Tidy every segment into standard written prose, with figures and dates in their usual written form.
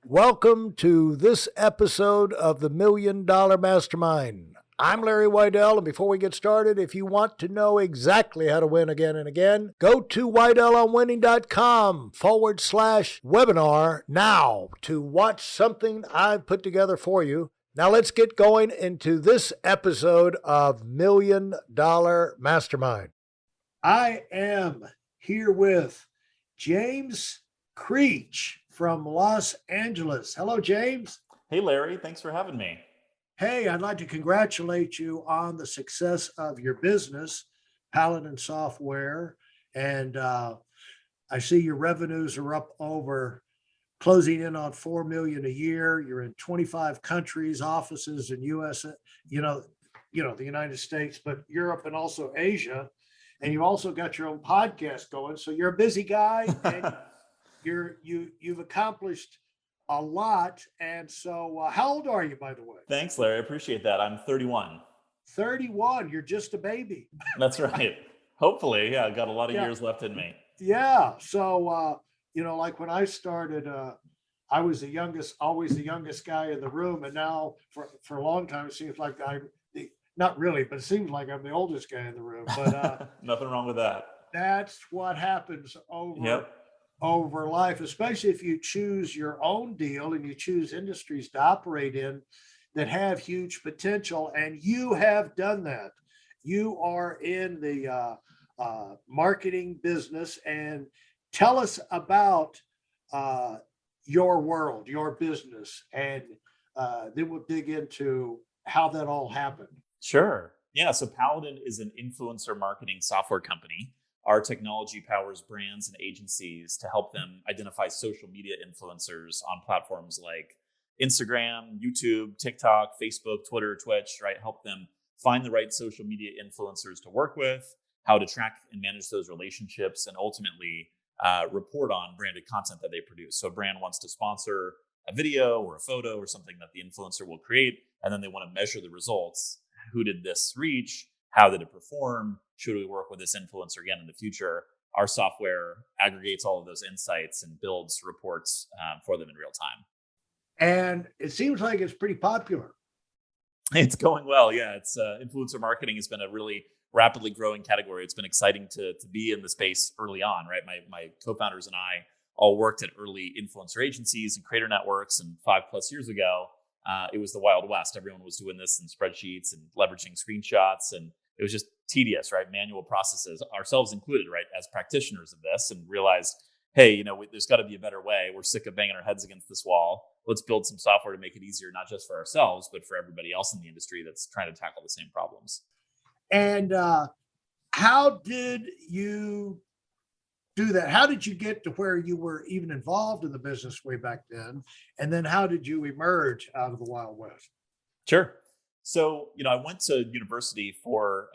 Welcome to this episode of the $1 Million Mastermind. I'm Larry Weidel, and before we get started, if you want to know exactly how to win again and again, go to weidelonwinning.com/webinar now to watch something I've put together for you. Now let's get going into this episode of $1 Million Mastermind. I am here with James Creech from Los Angeles. Hello, James. Hey, Larry. Thanks for having me. Hey, I'd like to congratulate you on the success of your business, Paladin Software. And I see your revenues are up over closing in on 4 million a year. You're in 25 countries, offices in US, the United States, but Europe and also Asia. And you also got your own podcast going. So you're a busy guy and you've accomplished a lot. And so how old are you, by the way? Thanks, Larry. I appreciate that. I'm 31. 31. You're just a baby. That's right. Hopefully. Yeah, I've got a lot of years left in me. Yeah. So, like when I started, I was always the youngest guy in the room. And now for a long time, it seems like not really, but it seems like I'm the oldest guy in the room. But nothing wrong with that. That's what happens over life, especially if you choose your own deal and you choose industries to operate in that have huge potential. And you have done that. You are in the marketing business. And tell us about your world, your business, and then we'll dig into how that all happened. Sure. Yeah. So Paladin is an influencer marketing software company. Our technology powers brands and agencies to help them identify social media influencers on platforms like Instagram, YouTube, TikTok, Facebook, Twitter, Twitch, right? Help them find the right social media influencers to work with, how to track and manage those relationships, and ultimately report on branded content that they produce. So a brand wants to sponsor a video or a photo or something that the influencer will create, and then they want to measure the results. Who did this reach? How did it perform? Should we work with this influencer again in the future? Our software aggregates all of those insights and builds reports for them in real time. And it seems like it's pretty popular. It's going well. Yeah, it's influencer marketing has been a really rapidly growing category. It's been exciting to be in the space early on, right? My co-founders and I all worked at early influencer agencies and creator networks, and 5+ years ago, it was the Wild West. Everyone was doing this in spreadsheets and leveraging screenshots, and it was just tedious, right? Manual processes, ourselves included, right? As practitioners of this, and realized, hey, there's got to be a better way. We're sick of banging our heads against this wall. Let's build some software to make it easier, not just for ourselves, but for everybody else in the industry that's trying to tackle the same problems. And how did you do that? How did you get to where you were even involved in the business way back then? And then how did you emerge out of the Wild West? Sure. So, I went to university for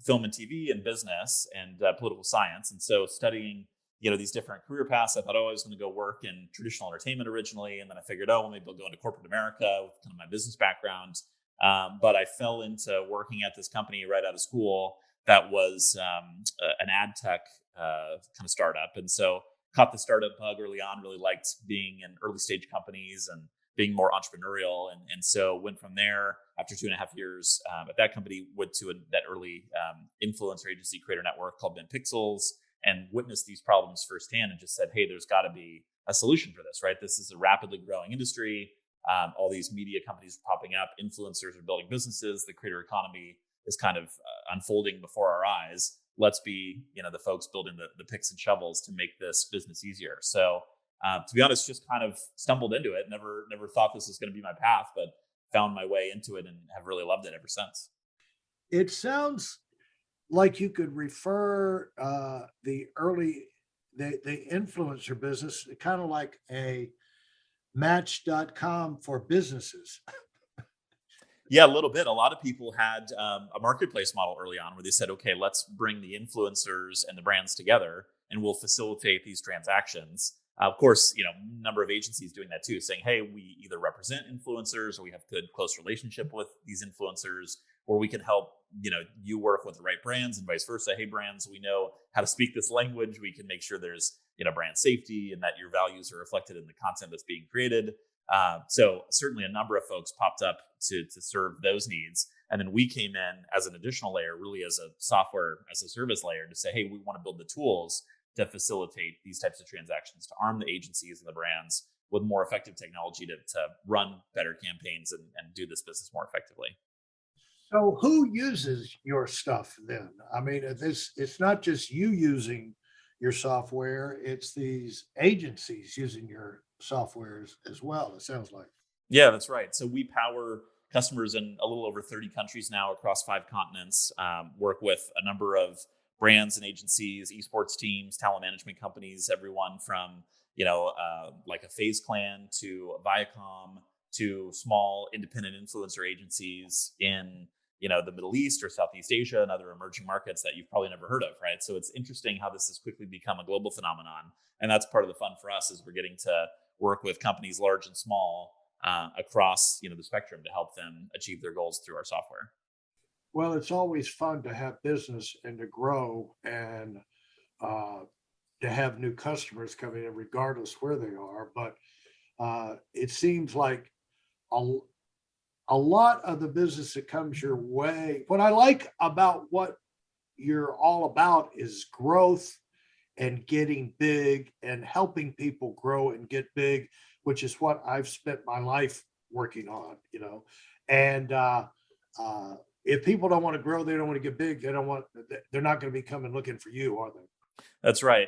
film and TV and business and political science. And so studying, these different career paths, I thought, I was going to go work in traditional entertainment originally. And then I figured, maybe I'll go into corporate America with kind of my business background. But I fell into working at this company right out of school that was an ad tech kind of startup. And so caught the startup bug early on, really liked being in early stage companies and being more entrepreneurial. And so went from there after 2.5 years at that company, went to that early influencer agency creator network called Ben Pixels, and witnessed these problems firsthand and just said, hey, there's got to be a solution for this, right? This is a rapidly growing industry. All these media companies are popping up. Influencers are building businesses. The creator economy is kind of unfolding before our eyes. Let's be, the folks building the picks and shovels to make this business easier. So to be honest, just kind of stumbled into it. Never thought this was going to be my path, but found my way into it and have really loved it ever since. It sounds like you could refer the influencer business kind of like a Match.com for businesses. Yeah, a little bit. A lot of people had a marketplace model early on where they said, okay, let's bring the influencers and the brands together and we'll facilitate these transactions. Of course, a number of agencies doing that too, saying, hey, we either represent influencers or we have good close relationship with these influencers. where we can help you work with the right brands and vice versa. Hey, brands, we know how to speak this language. We can make sure there's brand safety and that your values are reflected in the content that's being created. So certainly a number of folks popped up to serve those needs. And then we came in as an additional layer, really as a software as a service layer, to say, hey, we want to build the tools to facilitate these types of transactions, to arm the agencies and the brands with more effective technology to run better campaigns and do this business more effectively. So who uses your stuff then? I mean, it's not just you using your software, it's these agencies using your software as well, it sounds like. Yeah, that's right. So we power customers in a little over 30 countries now across 5 continents, work with a number of brands and agencies, esports teams, talent management companies, everyone from, like a Phase Clan to Viacom to small independent influencer agencies in, the Middle East or Southeast Asia and other emerging markets that you've probably never heard of, right? So it's interesting how this has quickly become a global phenomenon. And that's part of the fun for us is we're getting to work with companies large and small across the spectrum to help them achieve their goals through our software. Well, it's always fun to have business and to grow and uh, to have new customers coming in, regardless where they are. But it seems like a, a lot of the business that comes your way, what I like about what you're all about is growth and getting big and helping people grow and get big, which is what I've spent my life working on. And if people don't want to grow, they don't want to get big, they don't want, they're not going to be coming looking for you, are they? That's right.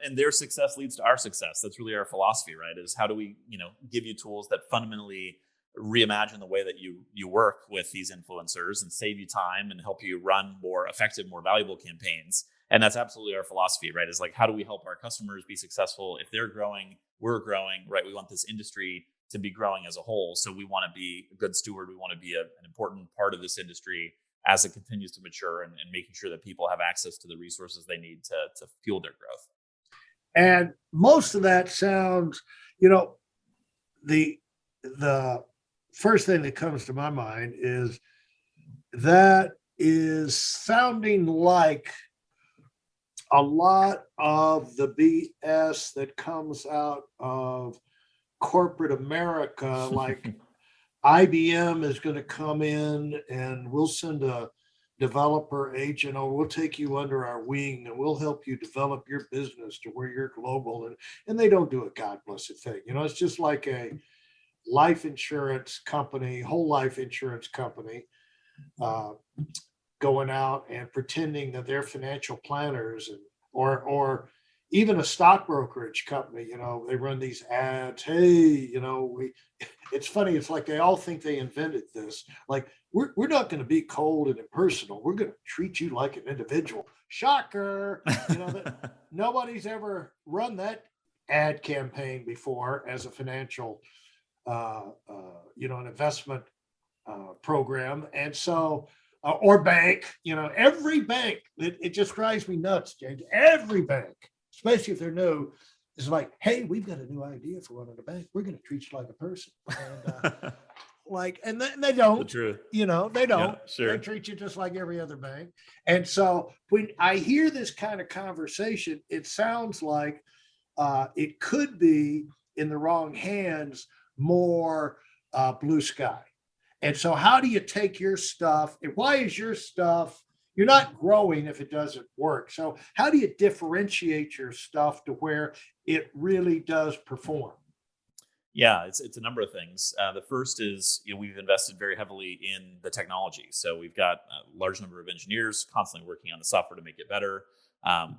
And their success leads to our success. That's really our philosophy, right? Is how do we, give you tools that fundamentally reimagine the way that you work with these influencers and save you time and help you run more effective, more valuable campaigns. And that's absolutely our philosophy, right? Is like, how do we help our customers be successful? If they're growing, we're growing, right? We want this industry to be growing as a whole. So we want to be a good steward. We want to be an important part of this industry as it continues to mature and making sure that people have access to the resources they need to fuel their growth. And most of that sounds, you know, the the first thing that comes to my mind is that is sounding like a lot of the BS that comes out of corporate America, like IBM is going to come in and we'll send a developer agent or we'll take you under our wing and we'll help you develop your business to where you're global. And they don't do a God blessed thing. It's just like a life insurance company, whole life insurance company, uh, going out and pretending that they're financial planners and or even a stock brokerage company, they run these ads. Hey, we it's funny, it's like they all think they invented this. Like, we're not going to be cold and impersonal. We're going to treat you like an individual. Shocker. That nobody's ever run that ad campaign before as a financial an investment program. And so, or bank, every bank, it just drives me nuts, James. Every bank, especially if they're new, is like, hey, we've got a new idea for running a bank. We're going to treat you like a person. And they don't, The truth. they don't. Yeah, sure. They treat you just like every other bank. And so when I hear this kind of conversation, it sounds like it could be in the wrong hands more blue sky. And so, how do you take your stuff? And why is your stuff? You're not growing if it doesn't work. So, how do you differentiate your stuff to where it really does perform? Yeah, it's a number of things. The first is we've invested very heavily in the technology, so we've got a large number of engineers constantly working on the software to make it better.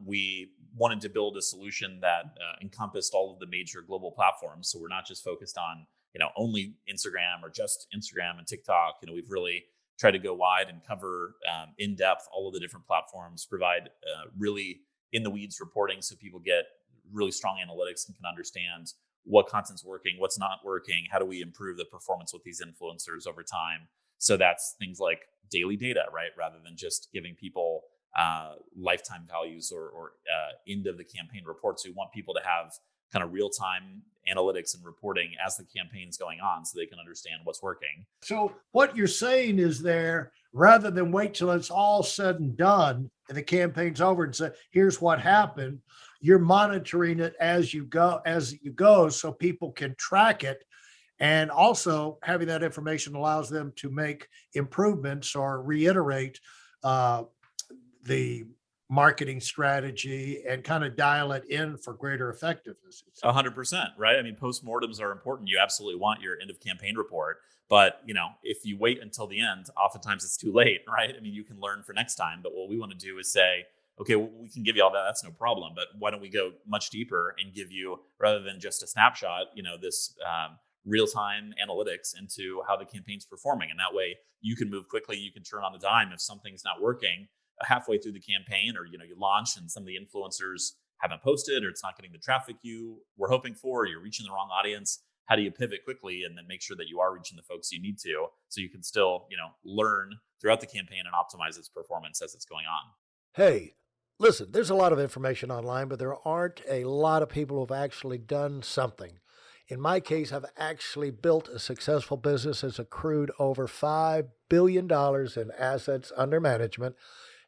We wanted to build a solution that encompassed all of the major global platforms, so we're not just focused on only Instagram or just Instagram and TikTok. We've really tried to go wide and cover in depth all of the different platforms, provide really in the weeds reporting so people get really strong analytics and can understand what content's working, what's not working, how do we improve the performance with these influencers over time. So that's things like daily data, right? Rather than just giving people lifetime values or end of the campaign reports. We want people to have kind of real-time analytics and reporting as the campaign's going on so they can understand what's working. So what you're saying is there, rather than wait till it's all said and done and the campaign's over and say, here's what happened, you're monitoring it as you go so people can track it. And also having that information allows them to make improvements or reiterate uh, the marketing strategy and kind of dial it in for greater effectiveness. 100%, right? I mean, postmortems are important. You absolutely want your end of campaign report, but if you wait until the end, oftentimes it's too late, right? I mean, you can learn for next time, but what we want to do is say, okay, well, we can give you all that. That's no problem. But why don't we go much deeper and give you, rather than just a snapshot, this real-time analytics into how the campaign's performing, and that way you can move quickly. You can turn on the dime if something's not working halfway through the campaign, or you launch and some of the influencers haven't posted, or it's not getting the traffic you were hoping for, or you're reaching the wrong audience. How do you pivot quickly and then make sure that you are reaching the folks you need to, so you can still learn throughout the campaign and optimize its performance as it's going on? Hey, listen, there's a lot of information online, but there aren't a lot of people who've actually done something. In my case, I've actually built a successful business that's accrued over $5 billion in assets under management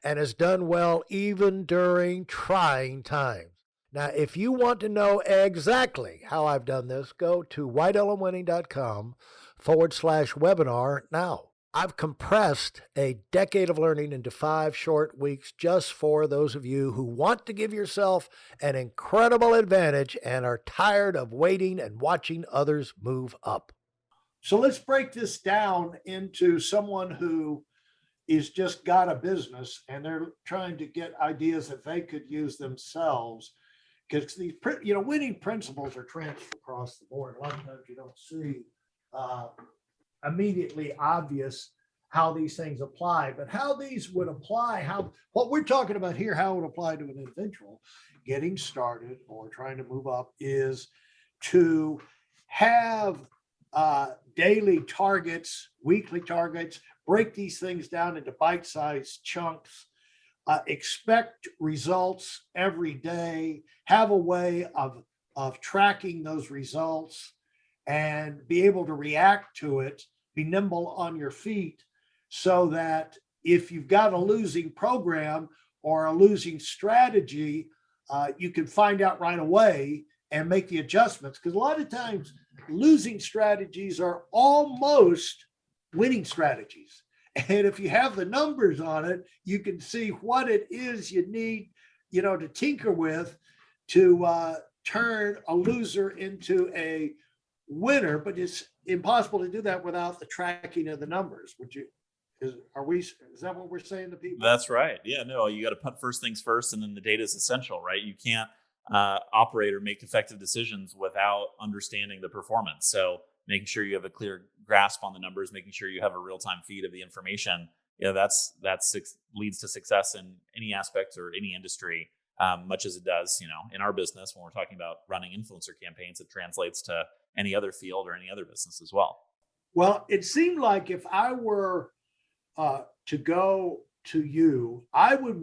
and has done well even during trying times. Now, if you want to know exactly how I've done this, go to whitelmwinning.com/webinar now. I've compressed a decade of learning into 5 short weeks just for those of you who want to give yourself an incredible advantage and are tired of waiting and watching others move up. So let's break this down into someone who is just got a business and they're trying to get ideas that they could use themselves, because these winning principles are transferred across the board. A lot of times you don't see uh, immediately obvious how these things apply, but how these would apply, how what we're talking about here, how it would apply to an individual getting started or trying to move up, is to have daily targets, weekly targets, break these things down into bite-sized chunks, expect results every day, have a way of tracking those results and be able to react to it, be nimble on your feet, so that if you've got a losing program or a losing strategy, you can find out right away and make the adjustments. Because a lot of times losing strategies are almost winning strategies. And if you have the numbers on it, you can see what it is you need, to tinker with to turn a loser into a winner. But it's impossible to do that without the tracking of the numbers. Is that what we're saying to people? That's right. Yeah, no, you got to put first things first, and then the data is essential, right? You can't operate or make effective decisions without understanding the performance. So making sure you have a clear grasp on the numbers, making sure you have a real-time feed of the information, that's leads to success in any aspect or any industry, much as it does, in our business. When we're talking about running influencer campaigns, it translates to any other field or any other business as well. Well, it seemed like if I were to go to you, I would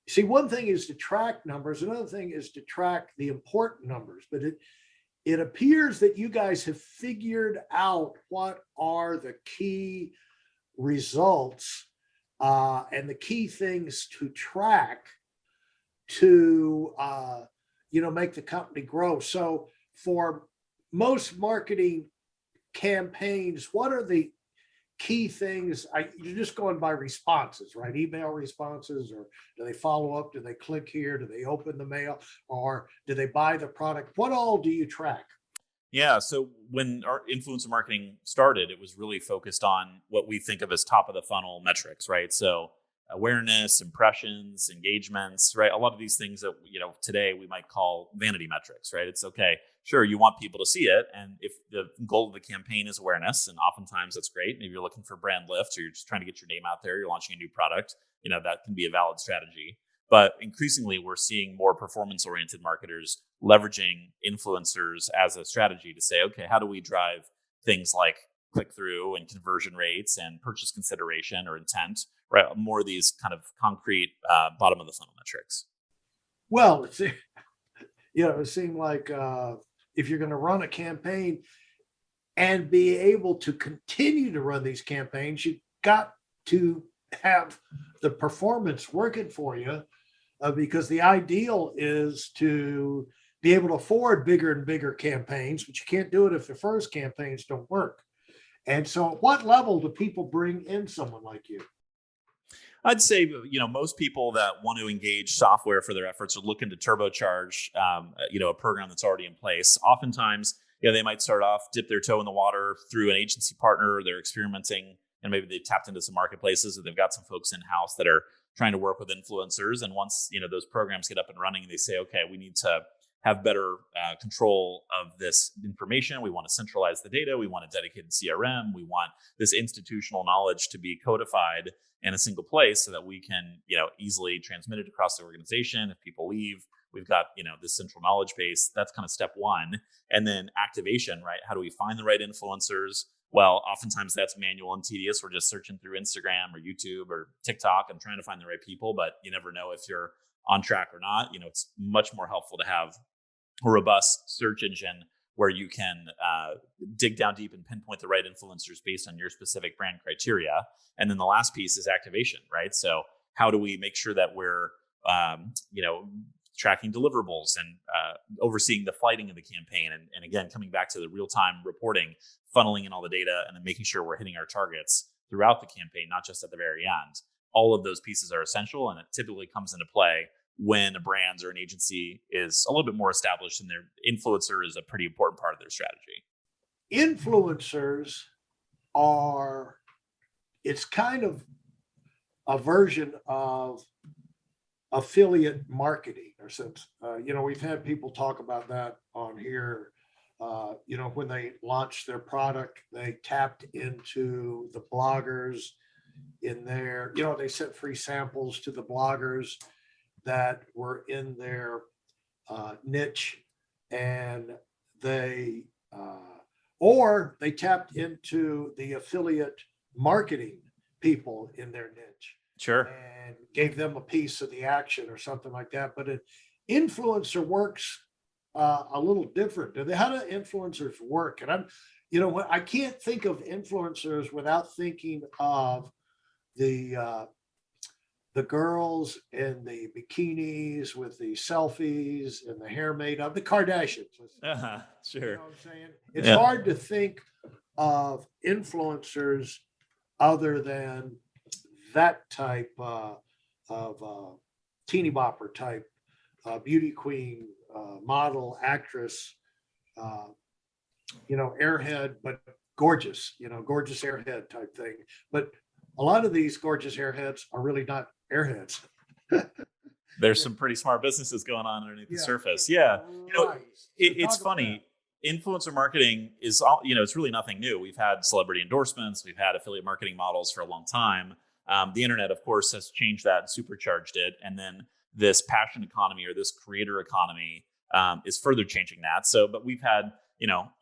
see, one thing is to track numbers, another thing is to track the important numbers. But it appears that you guys have figured out what are the key results and the key things to track to make the company grow. So for most marketing campaigns, what are the key things? You're just going by responses, right? Email responses, or do they follow up? Do they click here? Do they open the mail? Or do they buy the product? What all do you track? Yeah. So when our influencer marketing started, it was really focused on what we think of as top of the funnel metrics, right? So awareness, impressions, engagements, right? A lot of these things that, today we might call vanity metrics, right? It's okay. Sure, you want people to see it. And if the goal of the campaign is awareness, and oftentimes that's great. Maybe you're looking for brand lift, or you're just trying to get your name out there. You're launching a new product. That can be a valid strategy. But increasingly, we're seeing more performance-oriented marketers leveraging influencers as a strategy to say, okay, how do we drive things like click-through and conversion rates and purchase consideration or intent, right? More of these kind of concrete bottom of the funnel metrics. Well, it seemed like if you're going to run a campaign and be able to continue to run these campaigns, you've got to have the performance working for you, because the ideal is to be able to afford bigger and bigger campaigns, but you can't do it if the first campaigns don't work. And so, at what level do people bring in someone like you? I'd say, most people that want to engage software for their efforts are looking to turbocharge, a program that's already in place. Oftentimes, they might start off, dip their toe in the water through an agency partner. They're experimenting, and maybe they tapped into some marketplaces, or they've got some folks in house that are trying to work with influencers. And once those programs get up and running, they say, okay, we need to have better control of this information. We want to centralize the data. We want a dedicated CRM. We want this institutional knowledge to be codified in a single place so that we can, easily transmit it across the organization. If people leave, we've got, this central knowledge base. That's kind of step one. And then activation, right? How do we find the right influencers? Well, oftentimes that's manual and tedious. We're just searching through Instagram or YouTube or TikTok and trying to find the right people, but you never know if you're on track or not. It's much more helpful to have a robust search engine where you can dig down deep and pinpoint the right influencers based on your specific brand criteria. And then the last piece is activation, right? So how do we make sure that we're, tracking deliverables and overseeing the flighting of the campaign? And again, coming back to the real-time reporting, funneling in all the data, and then making sure we're hitting our targets throughout the campaign, not just at the very end. All of those pieces are essential, and it typically comes into play when a brand or an agency is a little bit more established and their influencer is a pretty important part of their strategy. Influencers are, it's kind of a version of affiliate marketing, or since, we've had people talk about that on here. When they launched their product, they tapped into the bloggers in there, they sent free samples to the bloggers that were in their niche, and they or they tapped into the affiliate marketing people in their niche. Sure. And gave them a piece of the action or something like that. But an influencer works a little different. How do influencers work? And I can't think of influencers without thinking of the girls in the bikinis with the selfies and the hair made up, the Kardashians. Sure. You know what I'm saying? It's hard to think of influencers other than that type of teeny bopper type, beauty queen, model, actress, airhead, but gorgeous, gorgeous airhead type thing. But a lot of these gorgeous airheads are really not airheads. There's some pretty smart businesses going on underneath the surface. Yeah. Right. It's funny. Influencer marketing is all, it's really nothing new. We've had celebrity endorsements. We've had affiliate marketing models for a long time. The internet, of course, has changed that and supercharged it. And then this passion economy or this creator economy is further changing that. So, but we've had,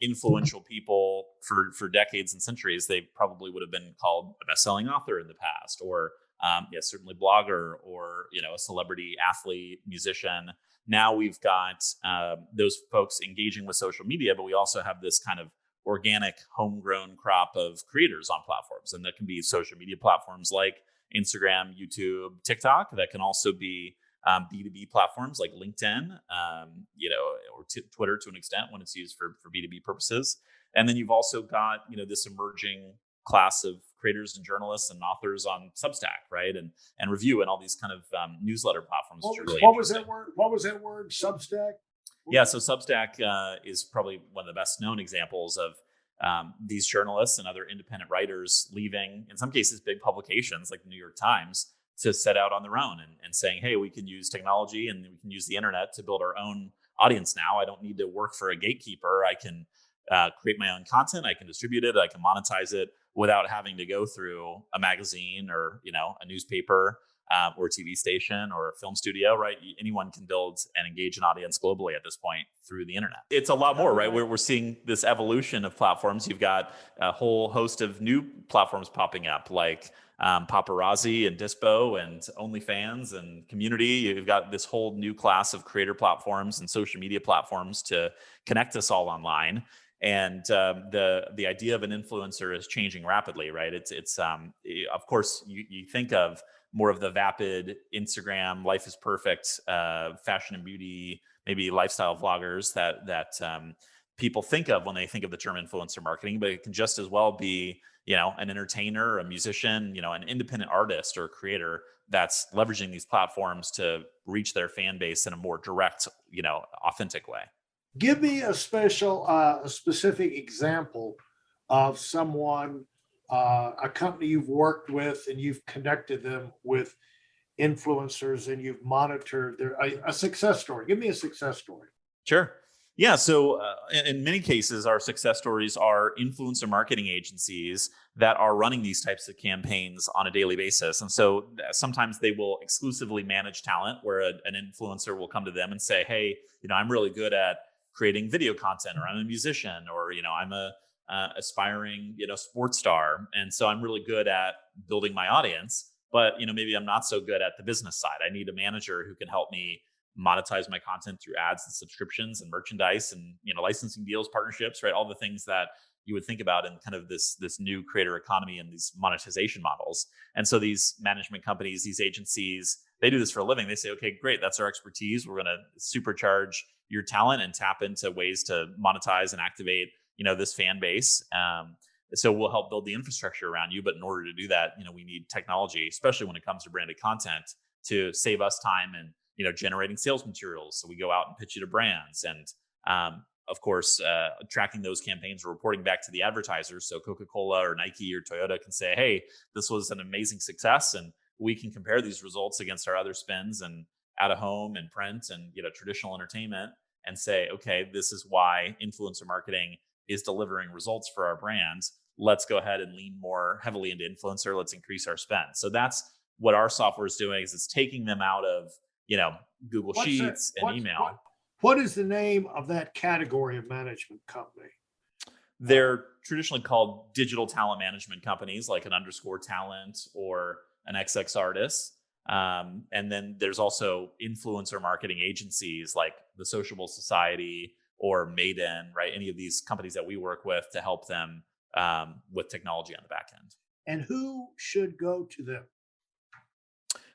influential people for decades and centuries. They probably would have been called a best-selling author in the past, or certainly blogger, or, a celebrity athlete, musician. Now we've got those folks engaging with social media, but we also have this kind of organic, homegrown crop of creators on platforms. And that can be social media platforms like Instagram, YouTube, TikTok. That can also be B2B platforms like LinkedIn, or Twitter to an extent when it's used for B2B purposes. And then you've also got, this emerging class of creators and journalists and authors on Substack, right? And review and all these kind of newsletter platforms. What was that word? What was that word? Substack? Yeah, so Substack is probably one of the best known examples of these journalists and other independent writers leaving, in some cases, big publications like the New York Times to set out on their own and saying, hey, we can use technology and we can use the internet to build our own audience now. I don't need to work for a gatekeeper. I can create my own content. I can distribute it. I can monetize it without having to go through a magazine or, a newspaper or a TV station or a film studio, right? Anyone can build and engage an audience globally at this point through the internet. It's a lot more, right? We're seeing this evolution of platforms. You've got a whole host of new platforms popping up, like paparazzi and Dispo and OnlyFans and Community. You've got this whole new class of creator platforms and social media platforms to connect us all online. And the idea of an influencer is changing rapidly, right? Of course you think of more of the vapid Instagram, life is perfect, fashion and beauty, maybe lifestyle vloggers that people think of when they think of the term influencer marketing, but it can just as well be, an entertainer, a musician, an independent artist or a creator that's leveraging these platforms to reach their fan base in a more direct, authentic way. Give me a specific example of someone, a company you've worked with and you've connected them with influencers and you've monitored a success story. Give me a success story. Sure. Yeah. So, in many cases, our success stories are influencer marketing agencies that are running these types of campaigns on a daily basis. And so sometimes they will exclusively manage talent where an influencer will come to them and say, hey, I'm really good at creating video content, or I'm a musician, or, I'm a aspiring, sports star. And so I'm really good at building my audience, but, maybe I'm not so good at the business side. I need a manager who can help me monetize my content through ads and subscriptions and merchandise and licensing deals, partnerships, right? All the things that you would think about in kind of this new creator economy and these monetization models. And so these management companies, these agencies, they do this for a living. They say, okay, great, that's our expertise. We're going to supercharge your talent and tap into ways to monetize and activate this fan base. So we'll help build the infrastructure around you, but in order to do that, we need technology, especially when it comes to branded content, to save us time and generating sales materials. So we go out and pitch it to brands, and of course, tracking those campaigns or reporting back to the advertisers. So Coca-Cola or Nike or Toyota can say, hey, this was an amazing success, and we can compare these results against our other spends and out of home and print and traditional entertainment, and say, okay, this is why influencer marketing is delivering results for our brands. Let's go ahead and lean more heavily into influencer. Let's increase our spend. So that's what our software is doing, is it's taking them out of Google Sheets and email. What is the name of that category of management company? They're traditionally called digital talent management companies, like an Underscore Talent or an XX Artist. And then there's also influencer marketing agencies like the Sociable Society or Maiden, right? Any of these companies that we work with to help them with technology on the back end. And who should go to them?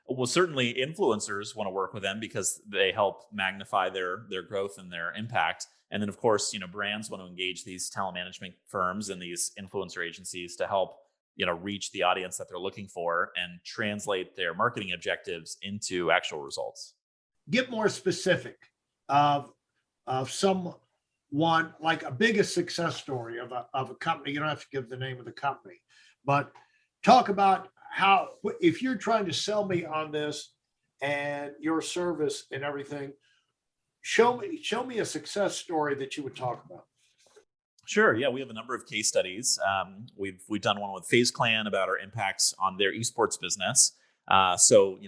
Well, certainly influencers want to work with them because they help magnify their growth and their impact. And then, of course, brands want to engage these talent management firms and these influencer agencies to help, reach the audience that they're looking for and translate their marketing objectives into actual results. Get more specific of someone, like a biggest success story of a company. You don't have to give the name of the company, but talk about how, if you're trying to sell me on this and your service and everything, show me a success story that you would talk about. Sure. Yeah, we have a number of case studies. We've done one with FaZe Clan about our impacts on their esports business. So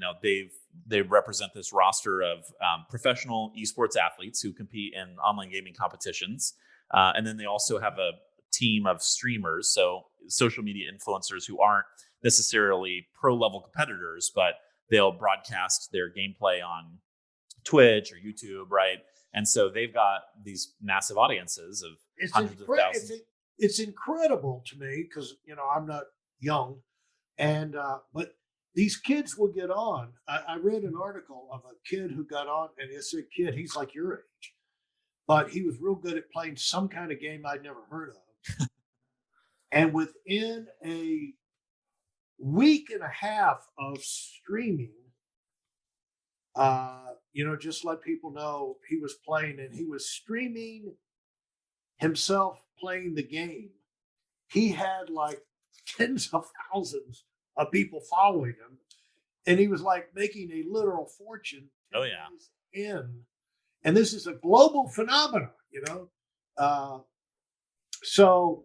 they represent this roster of professional esports athletes who compete in online gaming competitions, and then they also have a team of streamers, so social media influencers who aren't necessarily pro level competitors, but they'll broadcast their gameplay on Twitch or YouTube, right? And so they've got these massive audiences of hundreds of thousands. It's incredible to me because I'm not young, and but these kids will get on. I read an article of a kid who got on, and it's a kid, he's like your age, but he was real good at playing some kind of game I'd never heard of. And within a week and a half of streaming, just let people know he was playing, and he was streaming himself playing the game. He had like tens of thousands of people following him, and he was like making a literal fortune. Oh yeah. And this is a global phenomenon, so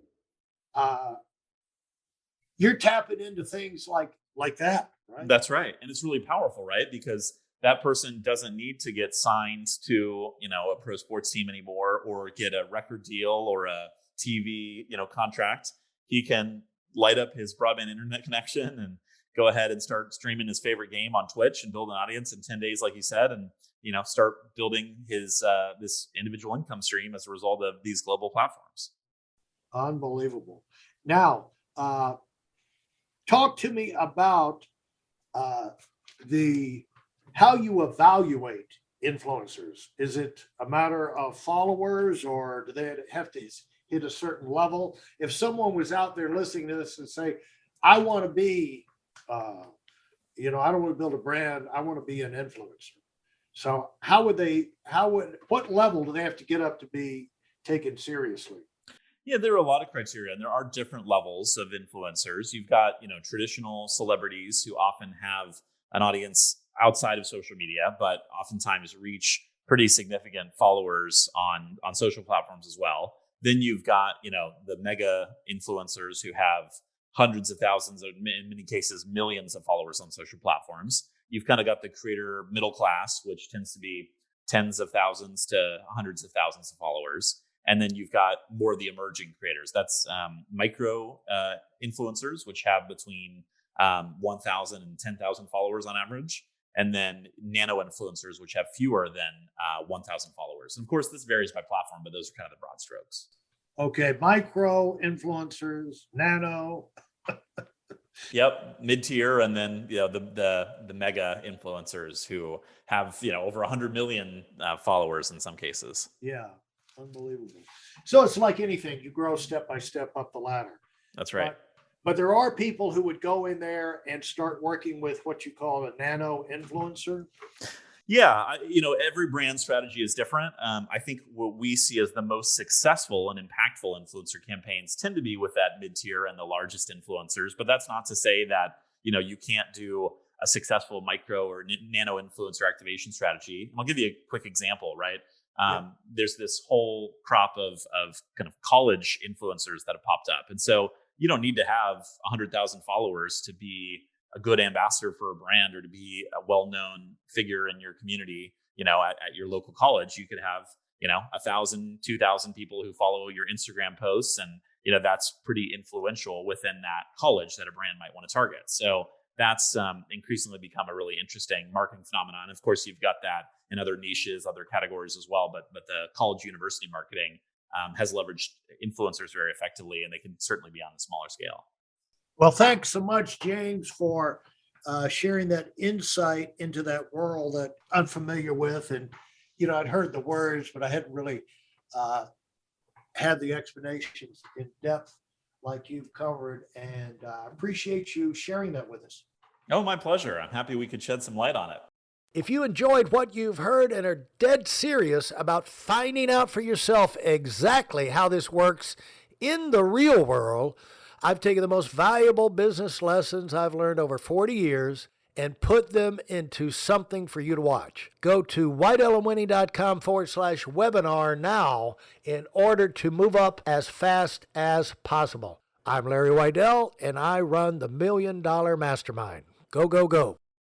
you're tapping into things like that, right? That's right. And it's really powerful, right? Because that person doesn't need to get signed to, a pro sports team anymore, or get a record deal or a TV, contract. He can light up his broadband internet connection and go ahead and start streaming his favorite game on Twitch and build an audience in 10 days, like he said, and start building his this individual income stream as a result of these global platforms. Unbelievable. Now, talk to me about how you evaluate influencers. Is it a matter of followers, or do they have to hit a certain level? If someone was out there listening to this and say, I want to be, I don't want to build a brand, I want to be an influencer. So what level do they have to get up to be taken seriously? Yeah, there are a lot of criteria, and there are different levels of influencers. You've got, traditional celebrities who often have an audience outside of social media, but oftentimes reach pretty significant followers on social platforms as well. Then you've got, the mega influencers who have hundreds of thousands, or in many cases, millions of followers on social platforms. You've kind of got the creator middle class, which tends to be tens of thousands to hundreds of thousands of followers. And then you've got more of the emerging creators. That's micro influencers, which have between 1,000 and 10,000 followers on average. And then nano influencers, which have fewer than 1,000 followers. And of course, this varies by platform, but those are kind of the broad strokes. Okay, micro influencers, nano. Yep, mid-tier, and then the mega influencers who have over 100 million followers in some cases. Yeah, unbelievable. So it's like anything, you grow step by step up the ladder. That's right. But there are people who would go in there and start working with what you call a nano influencer. Yeah, every brand strategy is different. I think what we see as the most successful and impactful influencer campaigns tend to be with that mid-tier and the largest influencers. But that's not to say that, you can't do a successful micro or nano influencer activation strategy. And I'll give you a quick example, right? There's this whole crop of kind of college influencers that have popped up. And so you don't need to have 100,000 followers to be a good ambassador for a brand or to be a well-known figure in your community, at your local college. You could have, 1,000, 2,000 people who follow your Instagram posts. And, that's pretty influential within that college that a brand might want to target. So that's increasingly become a really interesting marketing phenomenon. Of course, you've got that in other niches, other categories as well. But the college university marketing has leveraged influencers very effectively, and they can certainly be on a smaller scale. Well, thanks so much, James, for sharing that insight into that world that I'm familiar with. And, I'd heard the words, but I hadn't really had the explanations in depth like you've covered. And I appreciate you sharing that with us. Oh, my pleasure. I'm happy we could shed some light on it. If you enjoyed what you've heard and are dead serious about finding out for yourself exactly how this works in the real world, I've taken the most valuable business lessons I've learned over 40 years and put them into something for you to watch. Go to whiteelementary.com/webinar now in order to move up as fast as possible. I'm Larry Weidel, and I run the $1 Million Mastermind. Go, go, go.